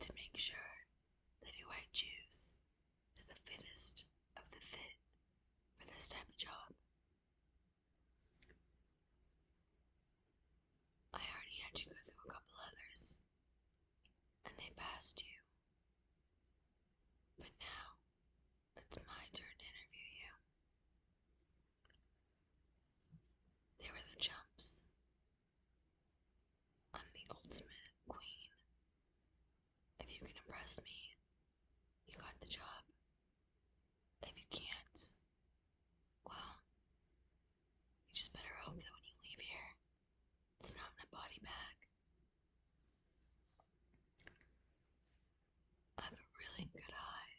to make sure that who I choose is the fittest of the fit for this type of job. I already had you go through a couple others, and they passed you. But now, it's my turn to interview you. They were the chumps. I'm the ultimate queen. If you can impress me, you got the job. If you can't, well, you just better hope that when you leave here, it's not in a body bag. I have a really good eye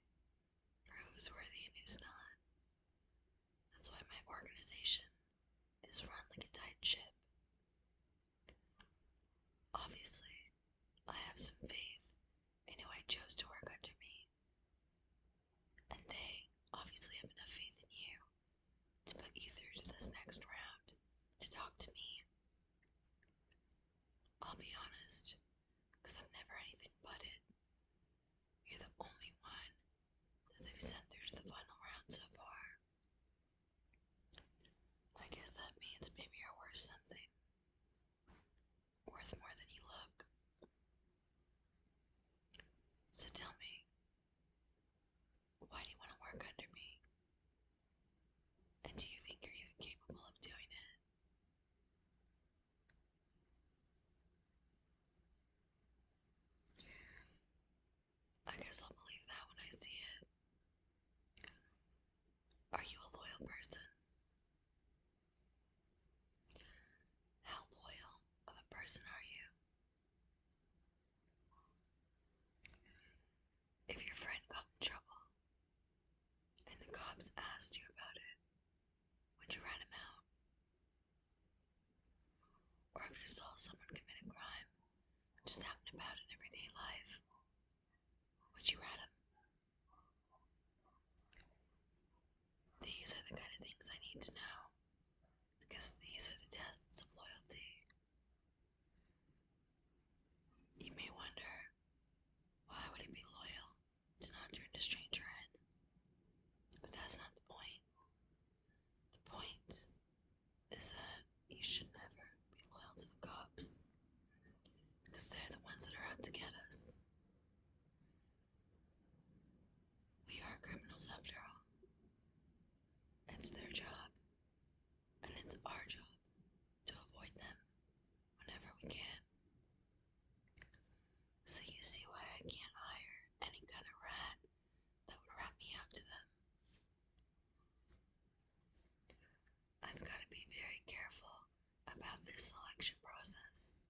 for who's worthy and who's not. That's why my organization is run like a tight ship. Obviously, I have some faith in who I chose to work under me. And they obviously have enough faith in you to put you through to this next round to talk to me. I'll be honest, because I'm never anything but it. You're the only one that they've sent through to the final round so far. I guess that means maybe you're worth something. Worth more than you look. So tell me, why do you want to work under me? And do you think you're even capable of doing it? I guess I'll believe that when I see it. Are you a loyal person? How loyal of a person are you? If your friend got in trouble and the cops asked you about it, would you rat him out? Or if you saw someone commit a crime, just out and about in everyday life, would you rat him? These are the kind of things I need to know, because these are the tests of loyalty. You may wonder, why would he be loyal to not turn a stranger in? But that's not the point. The point is that you should never be loyal to the cops, because they're the ones that are out to get us. We are criminals after all. It's their job, and it's our job to avoid them whenever we can. So you see why I can't hire any kind of rat that would rat me out to them. I've got to be very careful about this selection process,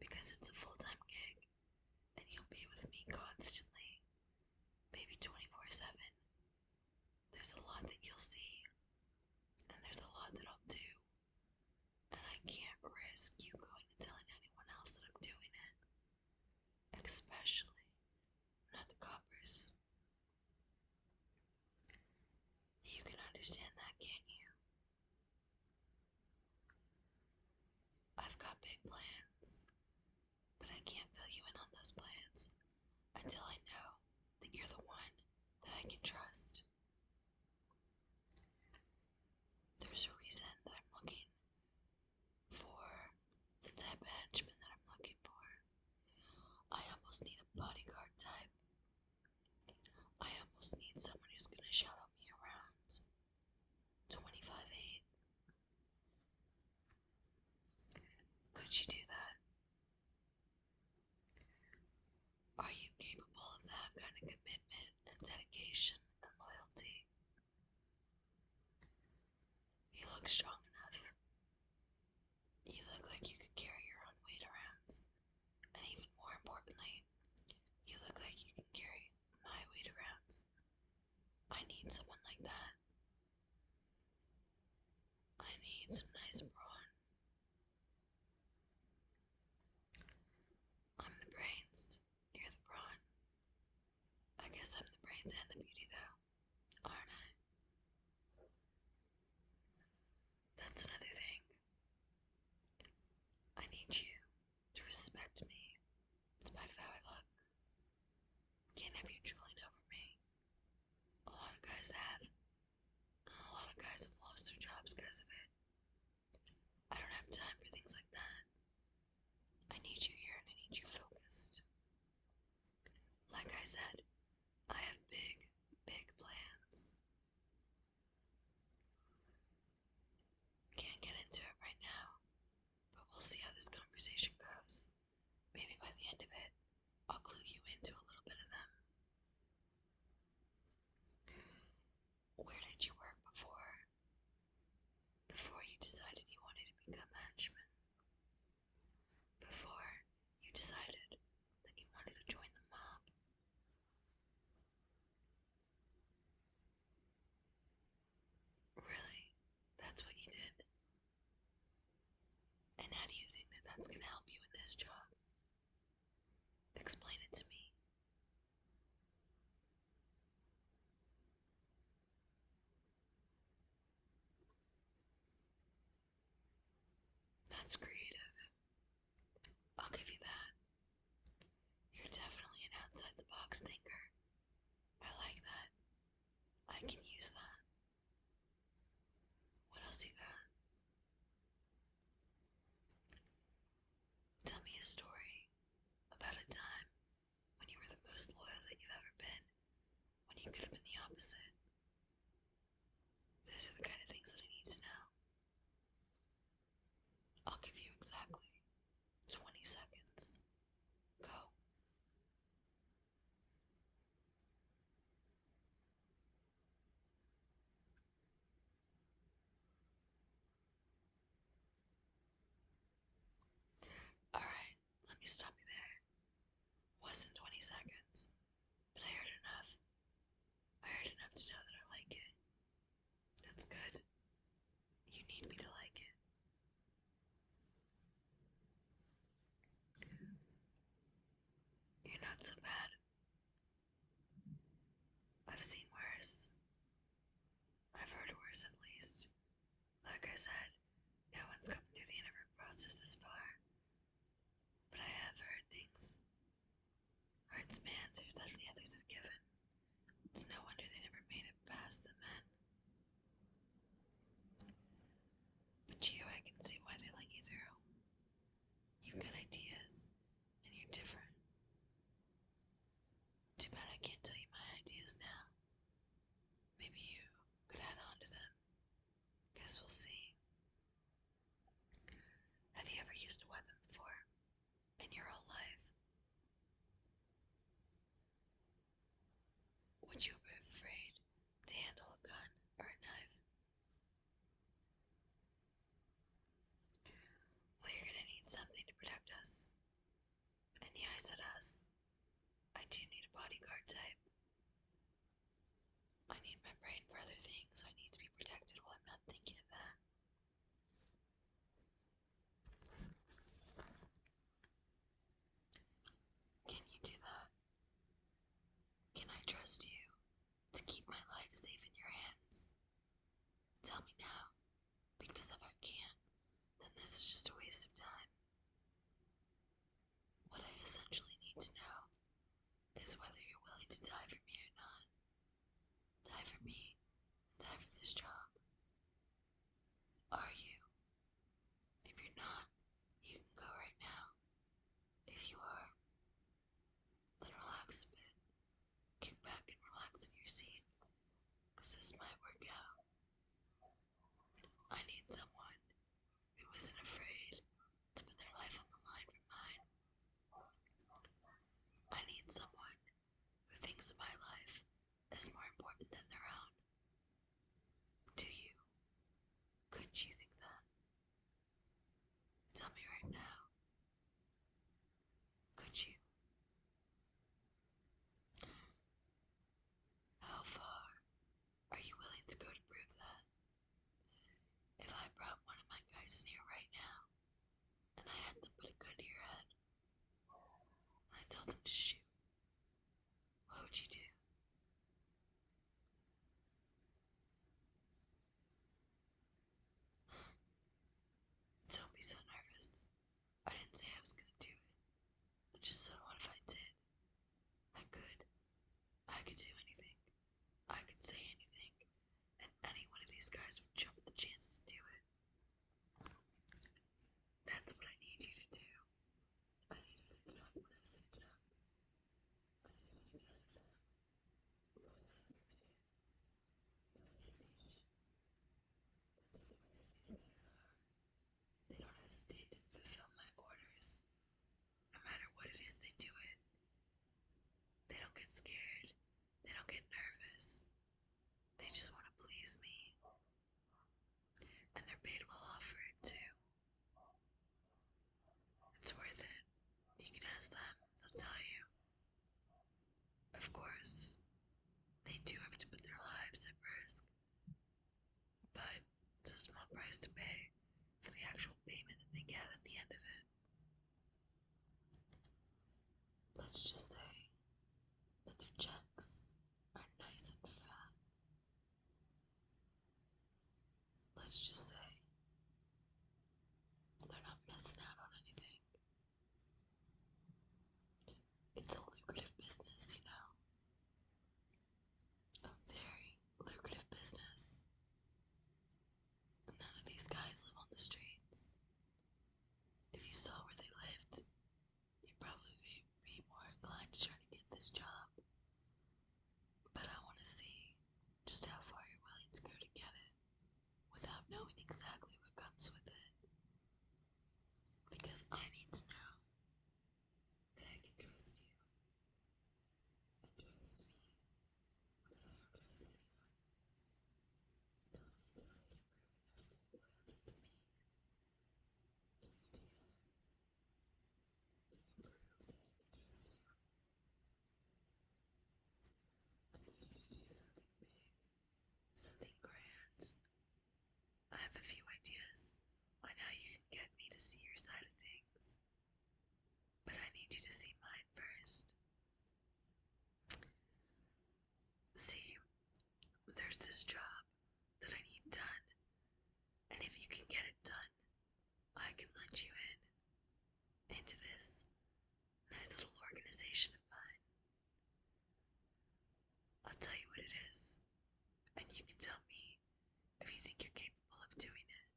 because it's a full-time gig, and you'll be with me constantly, maybe 24/7. There's a lot that you'll see, and there's a lot that I'll do, and I can't risk you going and telling anyone else that I'm doing it, especially not the coppers. You can understand that, can't you? I've got big plans, but I can't fill you in on those plans until I know that you're the one that I can trust. There's a reason that I'm looking for the type of henchman that I'm looking for. I almost need a bodyguard type. I almost need someone who's gonna shadow me around 25/8. Could you do that? Are you capable of that kind of commitment and dedication and loyalty? You look strong enough. You look like you could carry your own weight around. And even more importantly, you look like you can carry my weight around. I need someone like that. I need some nice brawn. I'm the brains, you're the brawn. I guess I'm the brains and the beauty though, aren't I? That's another thing. I need you to respect me in spite of how I look. said, I have big, big plans. Can't get into it right now, but we'll see how this conversation goes. Maybe by the end of it, I'll clue you into a little bit of them. Where did you work before? Before you decided you wanted to become a henchman? Before you decided that you wanted to join the mob? Really? That's what you did? And how do you think that that's going to help you in this job? Explain it to me. That's creative. I'll give you that. You're definitely an outside the box thinker. I like that. I can use that. What else you got? Tell me a story about a time when you were the most loyal that you've ever been, when you could have been the opposite. Those are the kind of things that I need to know. I'll give you exactly 20 seconds. Go. Alright, let me stop you there. Wasn't 20 seconds, but I heard enough. I heard enough to know that I like it. That's good. You need me to like it. You're not so bad. I've seen worse. I've heard worse at least. Like I said, no one's gotten through the interview process this far. But I have heard things. Heard some answers that the others have given. It's no wonder they never made it past the men. But you, I can see why they let you through. You've got ideas, and you're different. Too bad I can't tell you my ideas now. Maybe you could add on to them. Guess we'll see. Have you ever used a weapon before? In your whole life? Would you be afraid to handle a gun or a knife? Well, you're gonna need something to protect us. And yeah, I said us. I do need a bodyguard type. I need my brain for other things, so I need to be protected while I'm not thinking of that. Can you do that? Can I trust you to keep my life safe in your hands? Tell me now, because if I can't, then this is just a waste of time. What I essentially need to know is whether you're willing to die for me or not. Die for me, and die for this job. Are you? If you're not, you can go right now. If you are, then relax a bit. Kick back and relax in your seat, because this might work out. I need someone who isn't afraid to put their life on the line for mine. I need someone who thinks of my life as more important than their own. Do you? Could you think that? Tell me right now. Could you? How far are you willing to go to prove that? If I brought one of my guys in here right now, and I had them put a gun to your head, and I told them to shoot, what would you do? Don't be so nervous. I didn't say I was gonna do it. I just said what if I did? I could. I could do anything. I could say anything. And any one of these guys would jump at the chance to do it. That's what I need you to do. I need you to stop what I've set up. ask them, they'll tell you. Of course, they do have to put their lives at risk, but it's a small price to pay for the actual payment that they get at the end of it. Let's just say that their checks are nice and fat. Let's just say they're not missing out on anything. It's a lucrative business, you know. A very lucrative business. And none of these guys live on the streets. If you saw where they lived, you'd probably be more inclined to try to get this job. But I want to see just how far you're willing to go to get it without knowing exactly what comes with it. Because I need to know that I can trust you. And trust me. But I don't trust anyone. Not until I've proven their full loyalty to me. Can you do that? Can you prove that I can trust you? I need you to do something big. Something grand. I have a few ideas on how you can get me to see your side of things. But I need you to see mine first. See, there's this job that I need done, and if you can get it done, I can let you into this nice little organization of mine. I'll tell you what it is, and you can tell me if you think you're capable of doing it.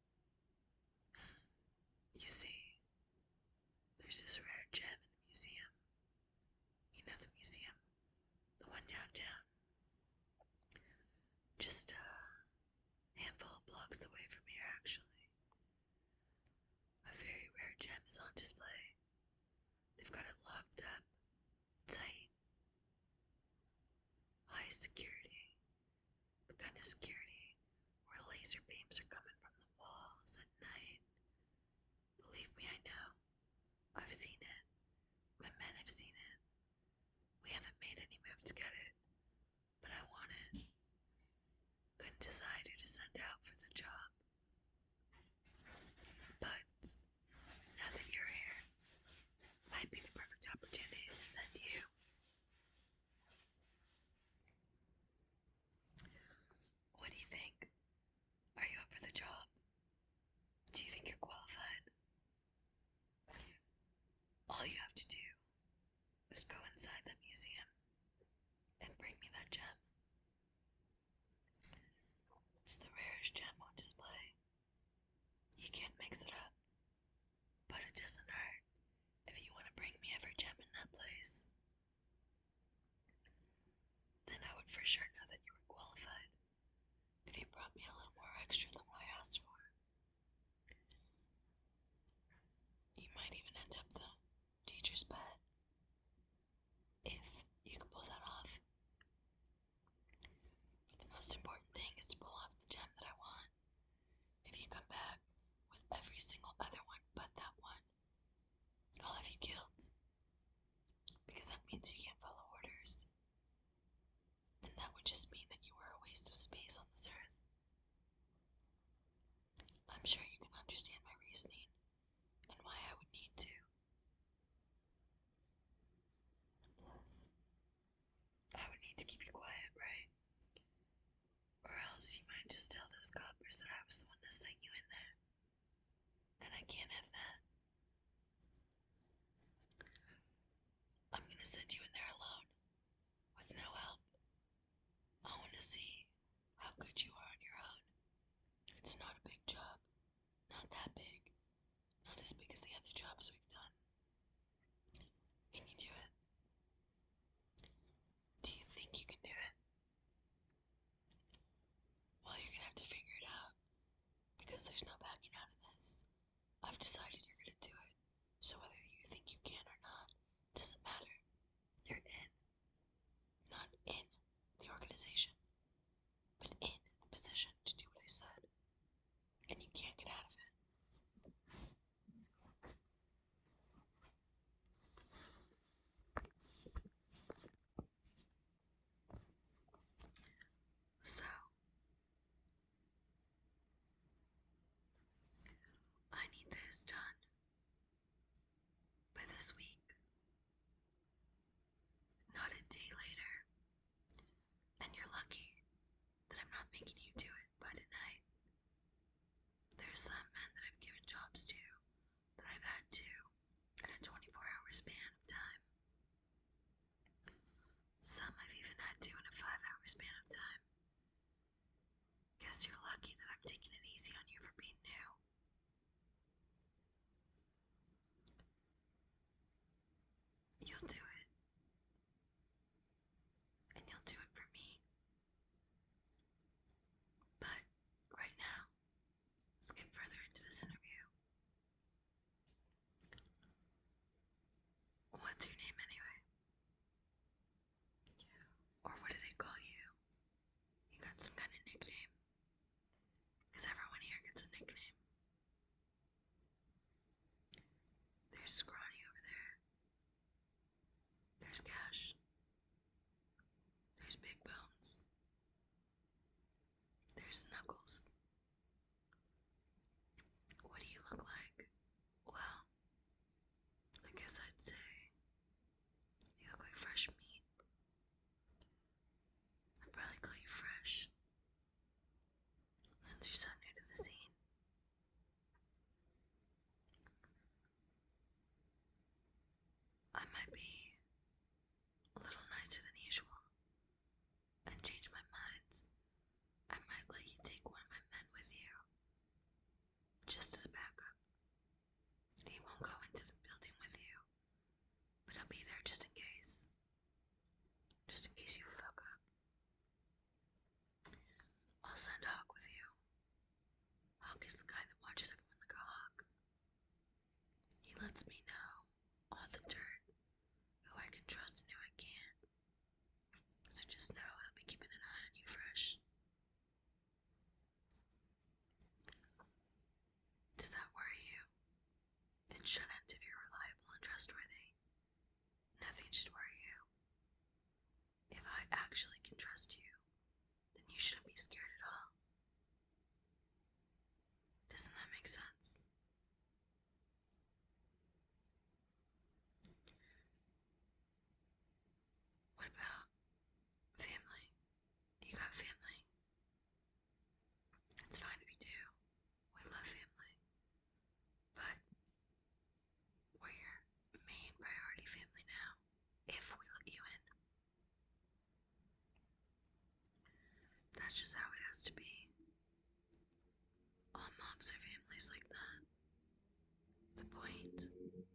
You see, there's this rare gem in the museum. You know the museum, the one downtown. Just a handful of blocks away from here, actually. A very rare gem is on display. They've got it locked up, tight, high security, the kind of security where laser beams are coming from the walls at night. Believe me, I know. I've seen it. My men have seen it. We haven't made any move to get it, but I want it. Couldn't decide who to send out for the job. But now that you're here, might be the perfect opportunity to send you. What do you think? Are you up for the job? Do you think you're qualified? All you have to do is go inside the museum and bring me that gem. It's the rarest gem on display. You can't mix it up, but it doesn't hurt if you want to bring me every gem in that place. Then I would for sure know that you were qualified if you brought me a little more extra than what I asked for. You might even end up the teacher's pet, if you can pull that off. But the most important thing is to pull off the gem that I want. If you come back with every single other one but that one, I'll have you killed. Because that means you can't follow orders. And that would just mean that you were a waste of space on this earth. I'm sure you can understand my reasoning and why I would need to. Plus, I would need to keep you quiet, right? Or else you might just tell those coppers that I was the one that sent you in there. And I can't have that. I'm gonna send you in there alone, with no help. I want to see how good you are on your own. It's not a big job. Not that big. Not as big as the other jobs we've done. Can you do it? Do you think you can do it? Well, you're gonna have to figure it out. Because there's no backing out of this. I've decided you're gonna do it. So whether you think you can or not, doesn't matter. You're in. Not in the organization, but in the position to do what I said. And you can't get out of it. There's Cash. There's Big Bones. There's Knuckles. What do you look like? Well, I guess I'd say you look like fresh meat. I'd probably call you fresh, since you're so new to the scene. I might be a little nicer than usual and change my minds. I might let you take one of my men with you, just as backup. He won't go into the building with you, but I'll be there just in case. Just in case you fuck up. I'll send Hawk with you. Hawk is the guy that watches everyone like a hawk. He lets me know all the dirt, who I can trust and who I can't. So just know I'll be keeping an eye on you fresh. Does that worry you? It shouldn't if you're reliable and trustworthy. Nothing should worry you. If I actually can trust you, then you shouldn't be scared at all. Doesn't that make sense? What about family? You got family? It's fine if you do. We love family. But we're your main priority family now, if we let you in. That's just how it has to be. All mobs are families like that. The point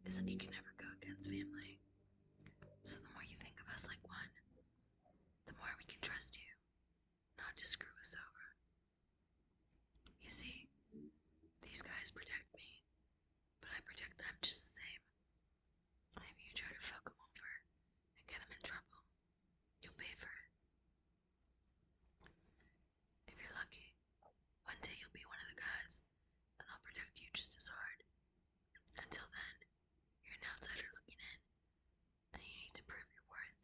is that you can never go against family. So the more you think of us like one, the more we can trust you, not to screw us over. You see, these guys protect me, but I protect them just the same. And if you try to fuck them over and get them in trouble, you'll pay for it. If you're lucky, one day you'll be one of the guys, and I'll protect you just as hard. Until then, you're an outsider looking in, and you need to prove your worth.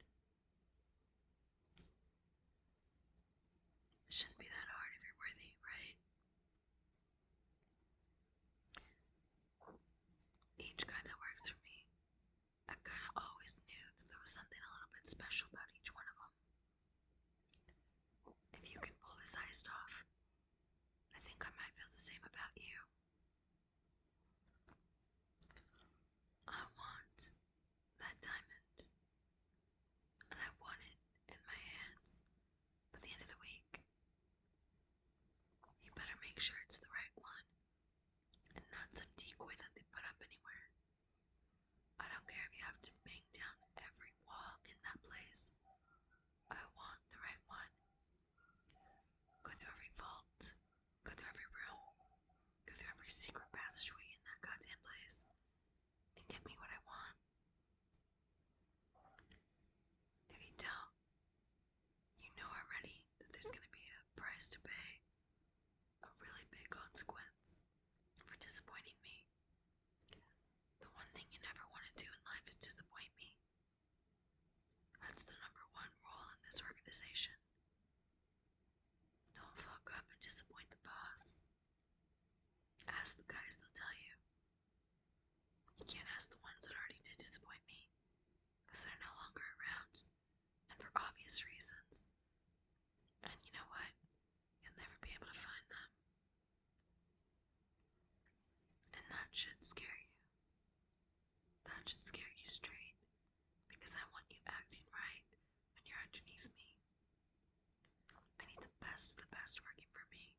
It shouldn't be that hard if you're worthy, right? Each guy that works for me, I kinda always knew that there was something a little bit special about each one of them. If you can pull this heist off, I think I might feel the same about you. I want that diamond, and I want it in my hands by the end of the week. You better make sure it's the right one, and not some decoy that they put up anywhere. I don't care if you have to bang down every wall in that place. I want the right one. Go through every vault, go through every room, go through every secret passageway in that goddamn place, and get me what I want. If you don't, you know already that there's gonna be a price to pay, a really big consequence for disappointing me. The one thing you never want to do in life is disappoint me. That's the number one rule in this organization. Don't fuck up and disappoint the boss. Ask the guys, they'll tell you. You can't ask the ones that already did disappoint me, because they're no longer around, and for obvious reasons. And you know what? You'll never be able to find them. And that should scare you. That should scare you straight, because I want you acting right when you're underneath me. I need the best of the best working for me.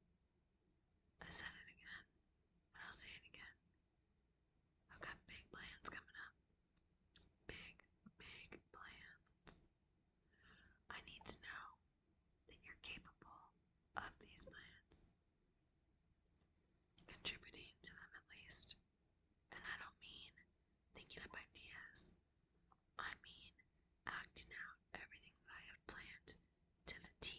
I said it again, and I'll say it again. I've got big plans coming up. Big, big plans. I need to know that you're capable of these plans. Contributing to them at least. And I don't mean thinking up ideas. I mean acting out everything that I have planned to the T.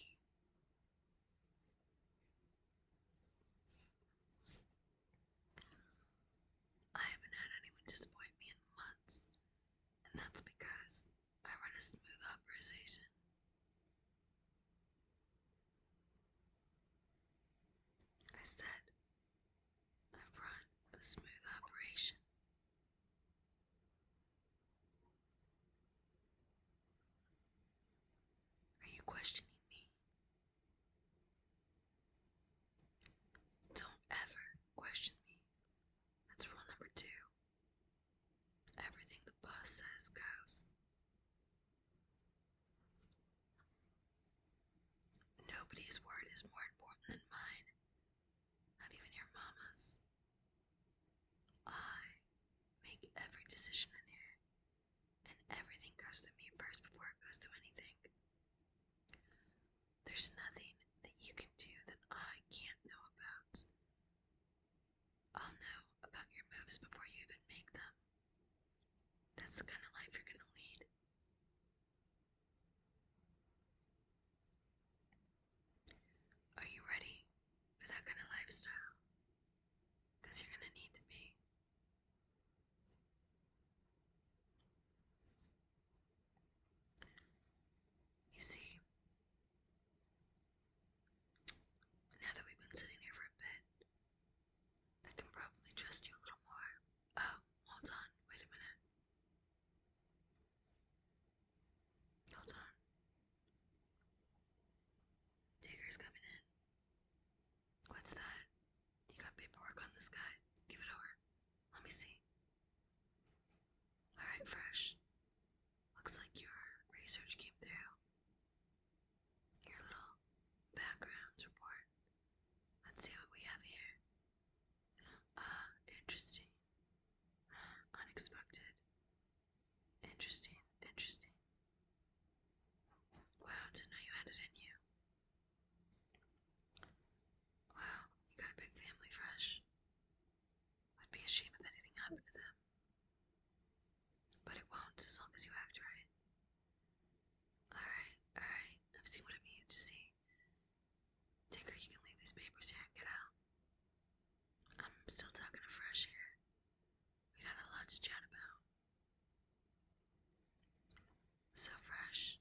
conversation. I said, I've run a smooth operation. Are you questioning me? Don't ever question me. That's rule number 2. Everything the boss says goes. Nobody's word is more important than mine, not even your mama's. I make every decision in here, and everything goes through me first before it goes through anything. There's nothing that you can do that I can't know about. I'll know about your moves before you even make them. That's the kind of life you're gonna lead. Are you ready for that kind of lifestyle? Because you're gonna need to be. You see, now that we've been sitting here for a bit, I can probably trust you a little more. Oh, hold on, wait a minute. Hold on. Digger's coming in. What's that? You got paperwork on this guy? Give it over. Let me see. Alright, Fresh. Looks like your research came through. Your little background report. Let's see what we have here. Interesting. Unexpected. Interesting. Wow, didn't know you had it in you. Wow, you got a big family, Fresh. Would be a shame if anything happened to them. But it won't as long as you act right. Alright. I've seen what I needed to see. Tigger, you can leave these papers here and get out. I'm still talking to Fresh here. We got a lot to chat about. So, Fresh,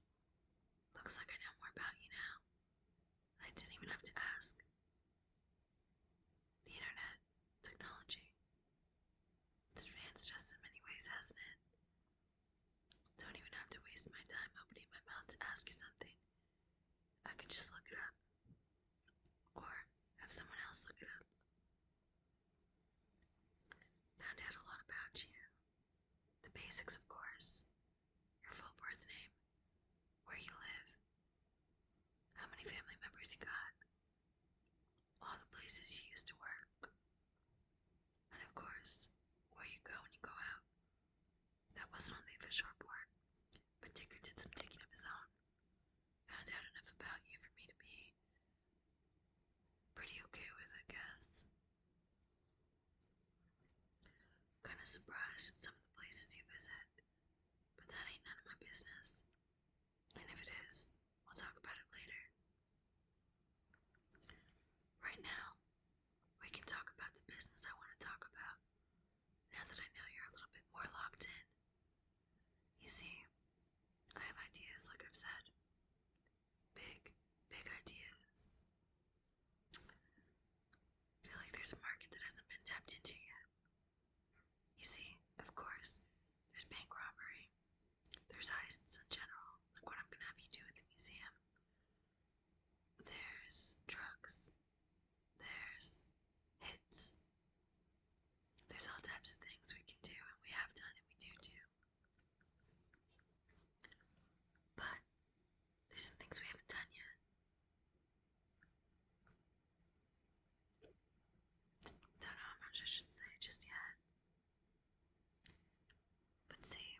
looks like I know more about you now. I didn't even have to ask. The internet, technology, it's advanced us in many ways, hasn't it? Don't even have to waste my time opening my mouth to ask you something. I could just look it up. Or have someone else look it up. Found out a lot about you. The basics, of course. Your full birth name. Where you live. How many family members you got. All the places you used to work. And of course, where you go when you go out. That wasn't on the official report, but Dicker did some digging of his own. Found out enough about you for me to be pretty okay with, I guess. Kinda surprised at some of the places you visit, but that ain't none of my business. And if it is, we'll talk about it later. Right now, we can talk about the business I want to talk about, now that I know you're a little bit more locked in. You see, I have ideas, like I've said. Big ideas. I feel like there's a market that hasn't been tapped into yet. You see, of course, there's bank robbery. There's heists in general, like what I'm gonna have you do at the museum. There's drugs. There's hits. There's all types of things we can do, and we have done, and we do. But there's some things we haven't done yet. Don't know how much I should say just yet. But see,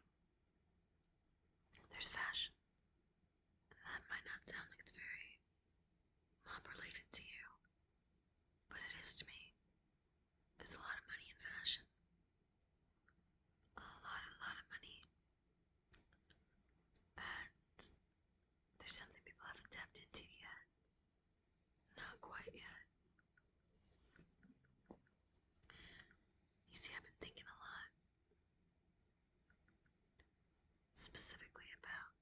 there's fashion. And that might not sound like it's very mob related to you, but it is to me. There's a lot of money in fashion. A lot of money. And there's something people haven't tapped into yet. Not quite yet. You see, I've been thinking a lot. Specifically about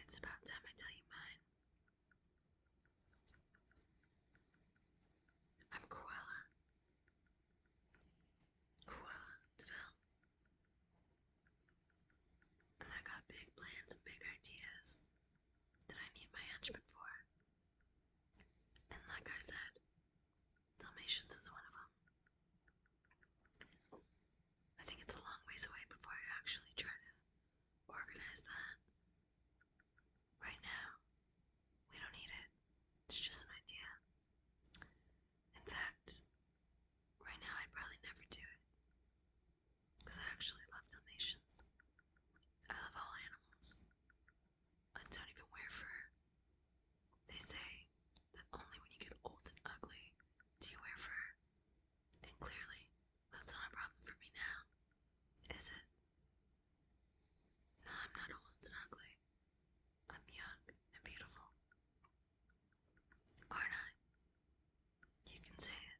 it's about time I tell you mine. I'm Cruella. Cruella DeVille. And I got big plans and big ideas that I need my henchmen for. And like I said, Dalmatians is one of them. I think it's a long ways away before I actually try to organize that. Right now, we don't need it. It's just an idea. In fact, right now I'd probably never do it. Because I actually love Dalmatians. I love all animals. I don't even wear fur. They say that only when you get old and ugly do you wear fur. And clearly, that's not a problem for me now, is it? No, I'm not old and ugly. I'm young and beautiful. Aren't I? You can say it.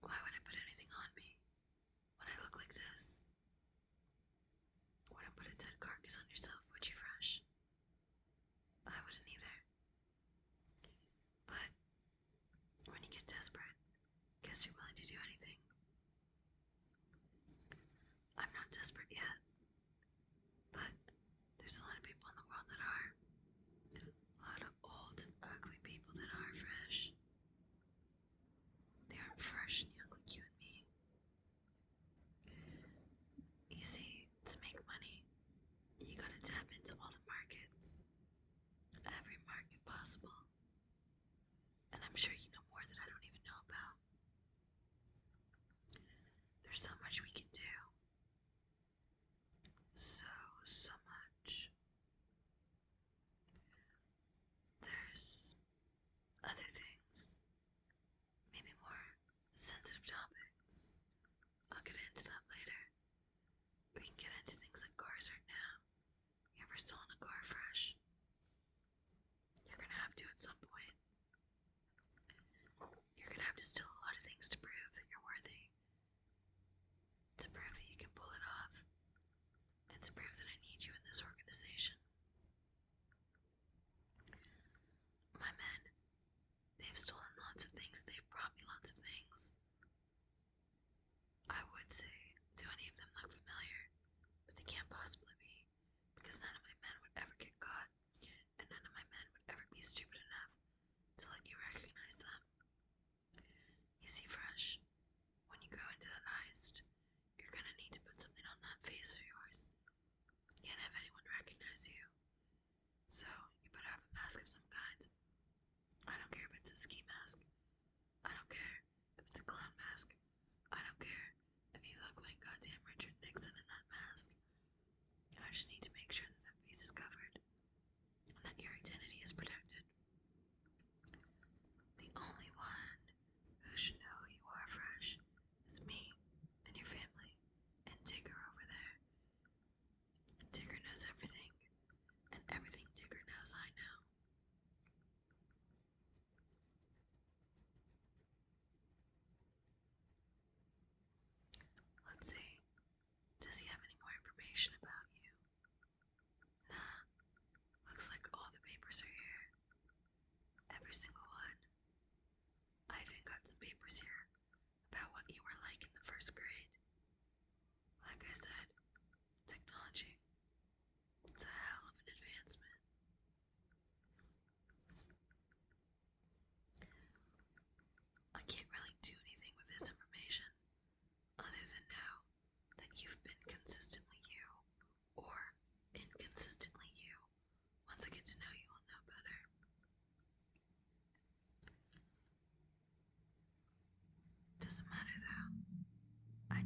Why would I put anything on me when I look like this? Wouldn't put a dead carcass on yourself, would you, Fresh? I wouldn't either. But when you get desperate, guess you're willing to do anything. I'm not desperate yet, but there's a lot of people in the world that are. A lot of old and ugly people that are fresh. They aren't fresh and young like you and me. You see, to make money, you gotta tap into all the markets. Every market possible. And I'm sure you know more that I don't even know about. There's so much we can do. So much. There's other things. Maybe more sensitive topics. I'll get into that later. We can get into things like cars right now. You ever stolen a car, Fresh? You're gonna have to at some point. You're gonna have to steal a lot of things to prove that you're worthy. To prove that you can pull it off. And to prove that I need you in this organization. My men, they've stolen lots of things. They've brought me lots of things. I would say, do any of them look familiar? But they can't possibly be. Because none of my men would ever get caught. And none of my men would ever be stupid enough to let you recognize them. You see, Fresh, when you go into that heist, you're gonna need to put something on that face of yours. You can't have anyone recognize you. So, you better have a mask of some kind. I don't care if it's a ski mask. I don't care if it's a clown mask. I don't care if you look like goddamn Richard Nixon in that mask. I just need to make sure that that face is covered. And that your identity is protected. The only one who should know who you are, Fresh, is me and your family and Tigger over there. Tigger knows everything, and everything Tigger knows I know. Let's see, does he have any more information about you? Nah, looks like all the papers are here. Every single one. I even got some papers here about what you were like in the first grade. Like I said, technology. It's a hell of an advancement. I can't really do anything with this information other than know that you've been consistently you, or inconsistently you. Once I get to know you, I'll know better. Doesn't matter though. I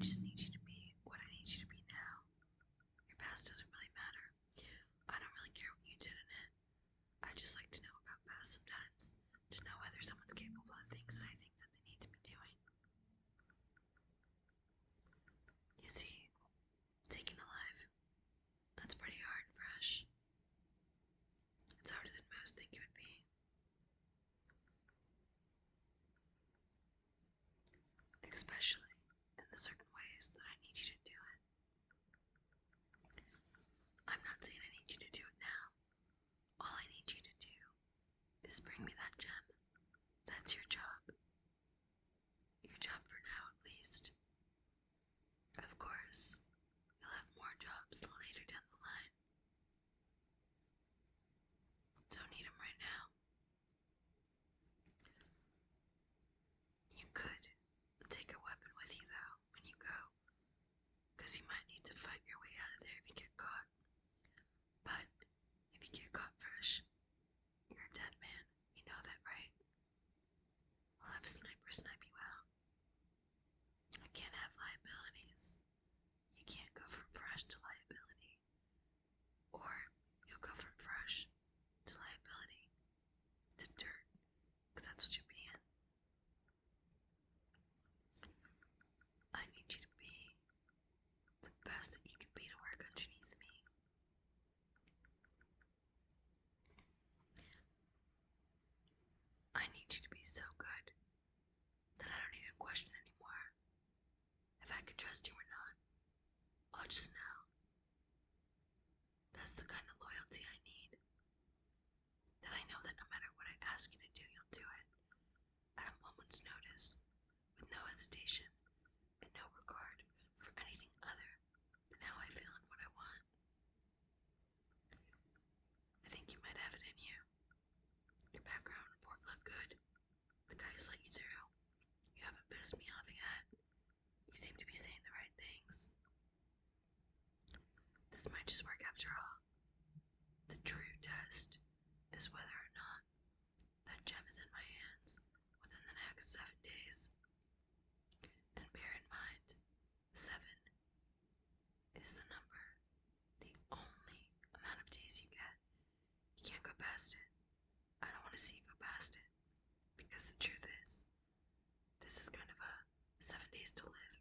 You could take a weapon with you, though, when you go, because you might need to fight your way out of there if you get caught. But if you get caught fresh, you're a dead man. You know that, right? I'll have a sniper snipe you out. I can't have liabilities. You can't go from fresh to liability. Or you'll go from fresh to liability to dirt, because that's what you're being. I need you to be the best that you can be to work underneath me. I need you to be so good that I don't even question anymore if I could trust you or not. I'll just know. That's the kind of loyalty I need. That I know that no matter what I ask you to do, you'll do it at a moment's notice, with no hesitation and no regard for anything other than how I feel and what I want. I think you might have it in you. Your background report looked good. The guys let you through. You haven't pissed me off yet. You seem to be saying the right things. This might just work after all. The true test is whether or not that gem is in my hands within the next 7 days. And bear in mind, 7 is the number, the only amount of days you get. You can't go past it. I don't want to see you go past it. Because the truth is, this is kind of a 7 days to live.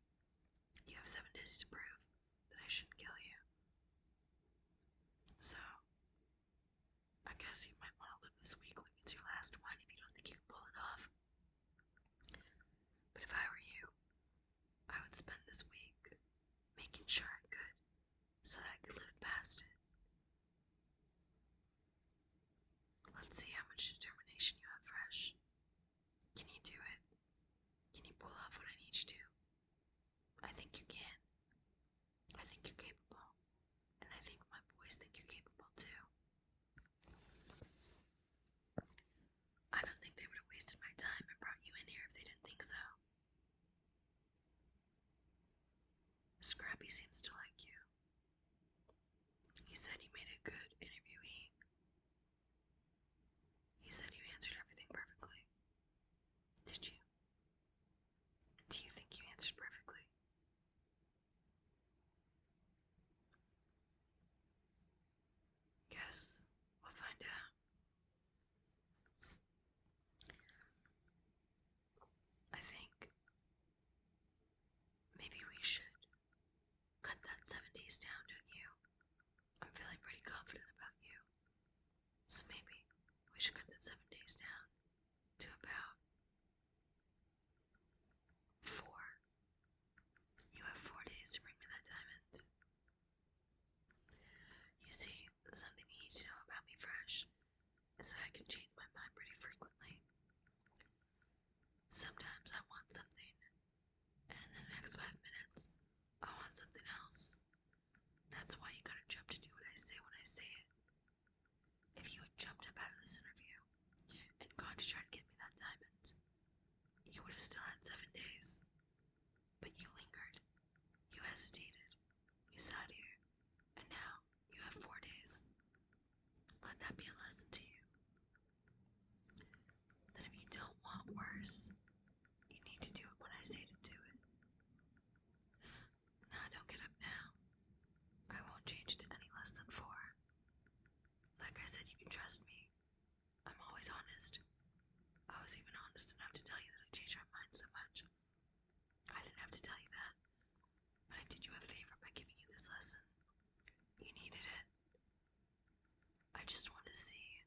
You have 7 days to prove that I shouldn't kill you. So, I guess you might want to live this week like it's your last one if you don't think you can pull it off. But if I were you, I would spend this week making sure I could, so that I could live past it. Let's see how much determination you have fresh. Can you do it? Can you pull off what I need you to? I think you can. I think you're capable. And I think my boys think you're capable too. I don't think they would have wasted my time and brought you in here if they didn't think so. Scrappy seems to like you. He said you made a good interviewee. He said you answered everything perfectly. Did you? Do you think you answered perfectly? Guess we'll find out. I think maybe we should cut that 7 days down, don't you? I'm feeling pretty confident about you. So maybe we should cut that 7 days down to about 4. You have 4 days to bring me that diamond. You see, something you need to know about me fresh is that I can change my mind pretty frequently. Sometimes I want something, and in the next 5 minutes, I want something else. That's why you gotta jump to do what I say when I say it. If you had jumped up out of this interview and gone to try to get me that diamond, you would have still had 7 days. But you lingered. You hesitated. You sat here. And now you have 4 days. Let that be a lesson to you. That if you don't want worse, you need to do it when I say to do it. Now don't get up now. I won't change it to any less than 4. Like I said, you can trust me. I'm always honest. I was even honest enough to tell you that I changed my mind so much. I didn't have to tell you that, but I did you a favor by giving you this lesson. You needed it. I just want to see,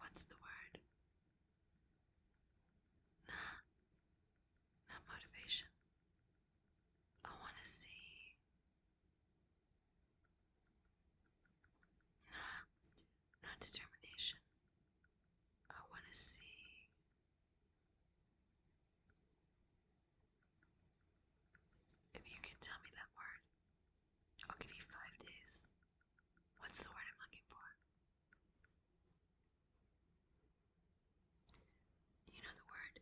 what's the word? Nah, not motivation. I want to see, nah, not determination. I want to see, if you can tell me that word, I'll give you 5 days. What's the word I'm looking for? You know the word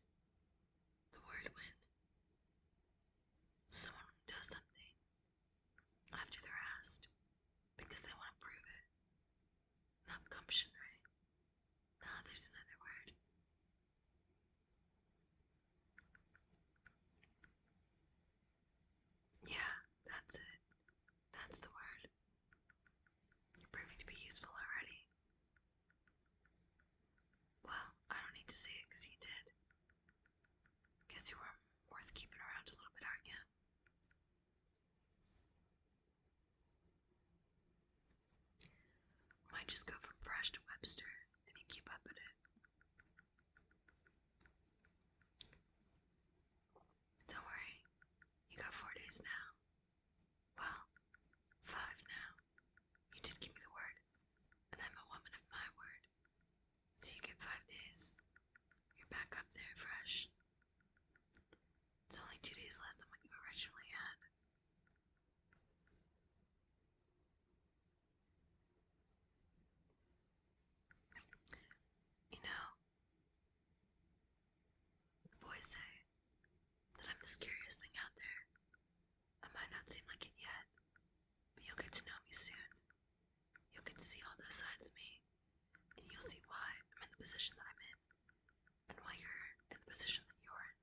besides me, and you'll see why I'm in the position that I'm in, and why you're in the position that you're in.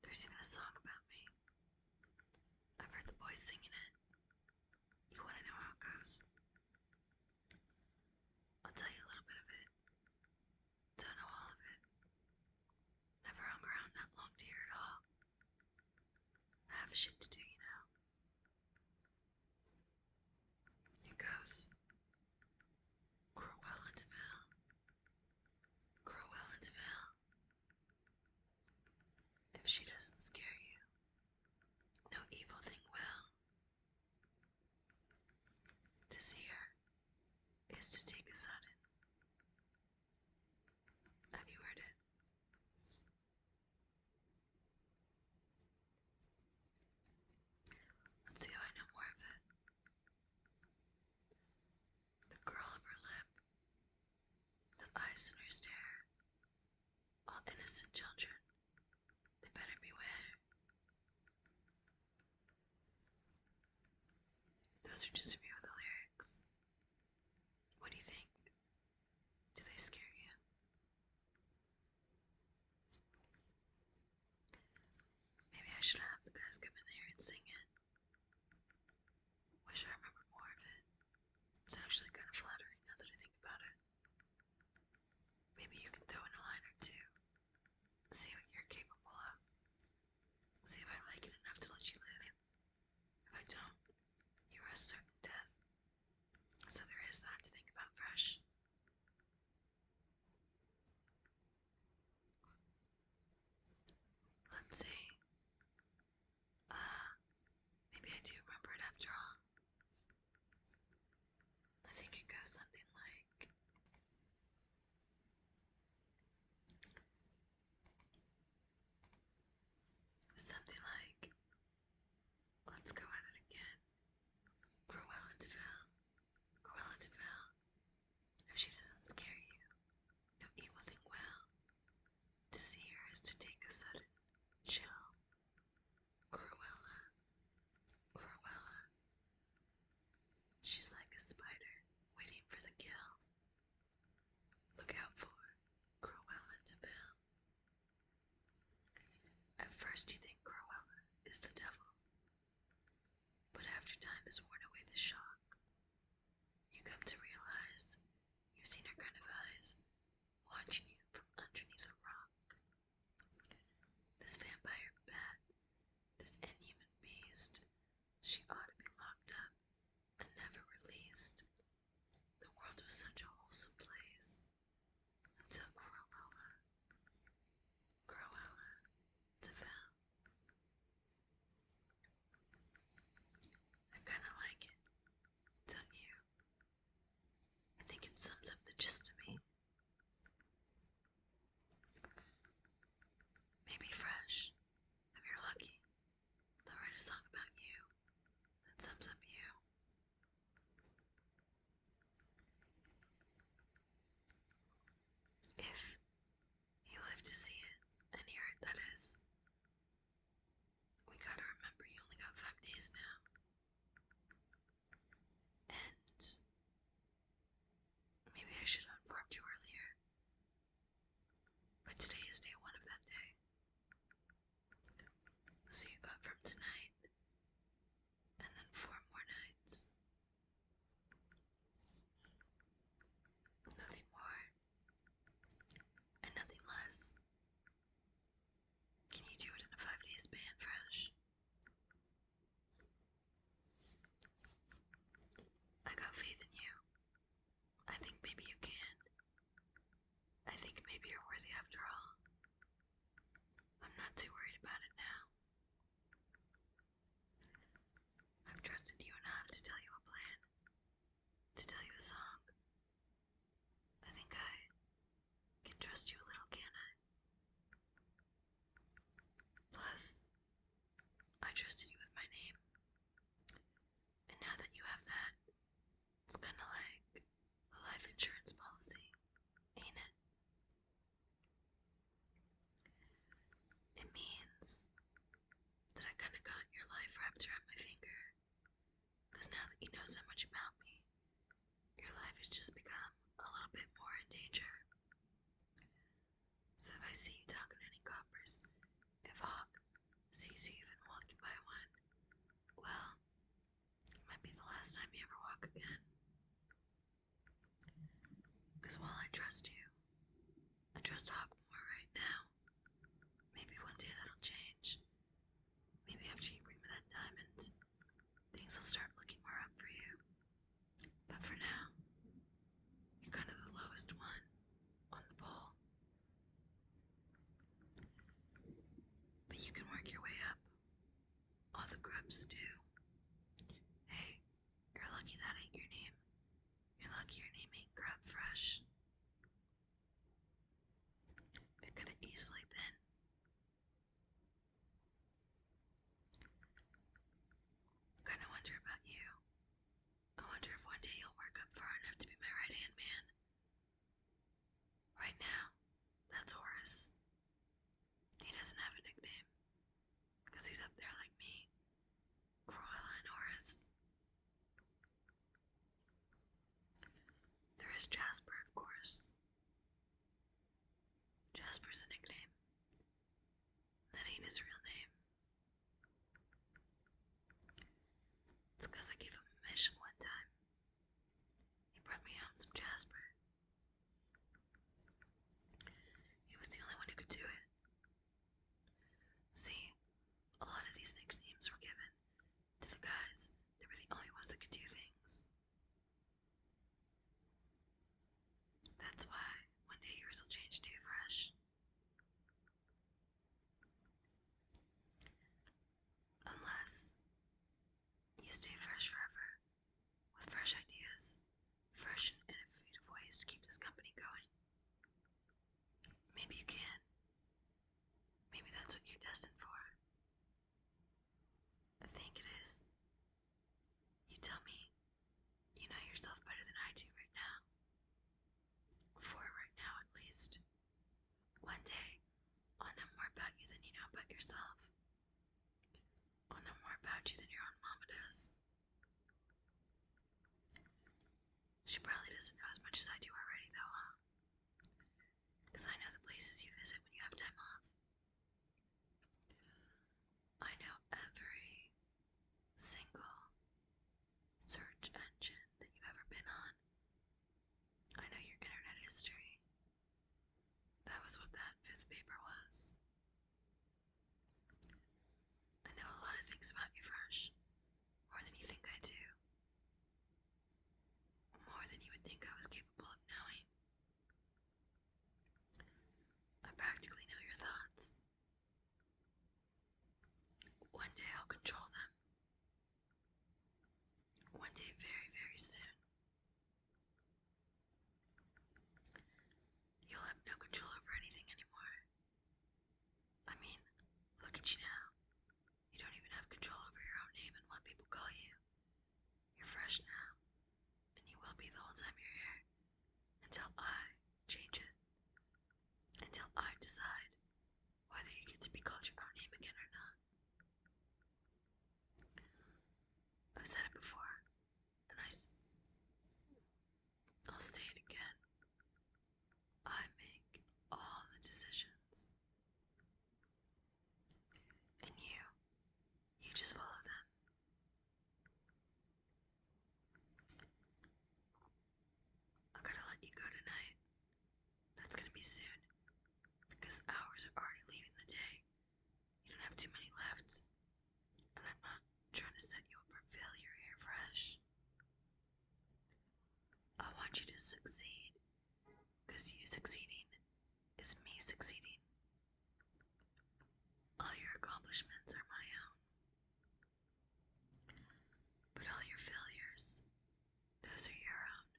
There's even a song about me. I've heard the boys singing it. You want to know how it goes? I'll tell you a little bit of it. Don't know all of it. Never hung around that long to hear it all. I have shit to do, you know. It goes, Cruella de Vil, Cruella de Vil. If she doesn't scare you, no evil thing will. To see her is to take a sudden. Have you heard it? Let's see how I know more of it. The curl of her lip, the eyes in her stare, all innocent children, they better beware. Those are just a few of the lyrics. What do you think? Do they scare you? Maybe I should have the guys come in here and sing it. Wish I remembered more of it. It's actually kind of flattering now that I think about it. Maybe you can throw in a line or two. See what you're capable of. See if I like it enough to let you live. If I don't, you rest certain death. So there is that to think about fresh. Let's see. Maybe I do remember it after all. I think it goes something like, so much about me. Your life has just become a little bit more in danger. So if I see you talking to any coppers, if Hawk sees you even walking by one, well, it might be the last time you ever walk again. Because while I trust you, I trust Hawk more right now. Maybe one day that'll change. Maybe after you bring me that diamond, things will start looking more up for you. But for now, you're kind of the lowest one on the pole. But you can work your way up. All the grubs do. Hey, you're lucky that ain't your name. You're lucky your name ain't Grub Fresh. It could have easily been. I kinda wonder about you. I wonder if one day you'll work up far enough to be my right-hand man. Right now, that's Horace. He doesn't have a nickname, because he's up there like me. Cruella and Horace. There is Jasper, of course. Jasper's a nickname. That ain't his real name. It's because I gave him a mission one time. He brought me home some Jasper. He was the only one who could do it. See, a lot of these nicknames were given to the guys that were the only ones that could do things. That's why one day yours will change too, Fresh. Unless you stay fresh forever, with fresh ideas, fresh and innovative ways to keep this company going. Maybe you can. Maybe that's what you're destined for. I think it is. You tell me. You know yourself better than I do right now. For right now, at least. One day, I'll know more about you than you know about yourself. I'll know more about you than your own mama does. She probably doesn't know as much as I do already, though, huh? Because I know the places you visit when you have time off. I know every single search engine that you've ever been on. I know your internet history. That was what that 5th paper was. I know a lot of things about you, Fresh. More than you think I do. More than you would think I was capable of knowing. I practically know your thoughts. One day I'll control them. One day very, very soon. You'll have no control over anything anymore. I mean, look at you now. You don't even have control over your own name and what people call you. You're Fresh now, and you will be the whole time you're here. Until I change it. Until I decide whether you get to be called your own name again or not. I've said it before, and I'll say it again. I make all the decisions. And you just follow them. I gotta let you go tonight. That's gonna be soon, because hours are already leaving the day. You don't have too many left, and I'm not trying to set you up for failure here, Fresh. I want you to succeed, because you succeeding is me succeeding. All your accomplishments are my own, but all your failures, those are your own,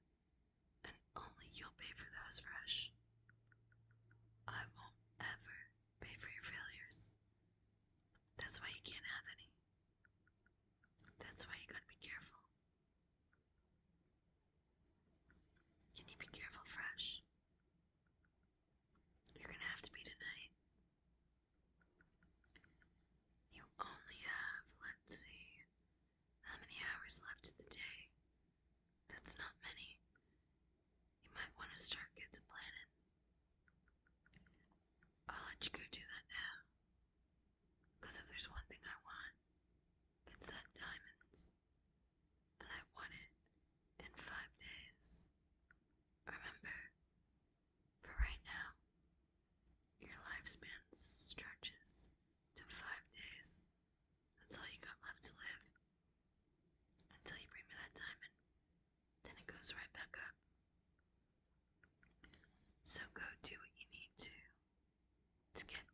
and only you'll pay for those, Fresh. I won't ever pay for your failures. That's why you can't have any. That's why you gotta be careful. Can you be Let's get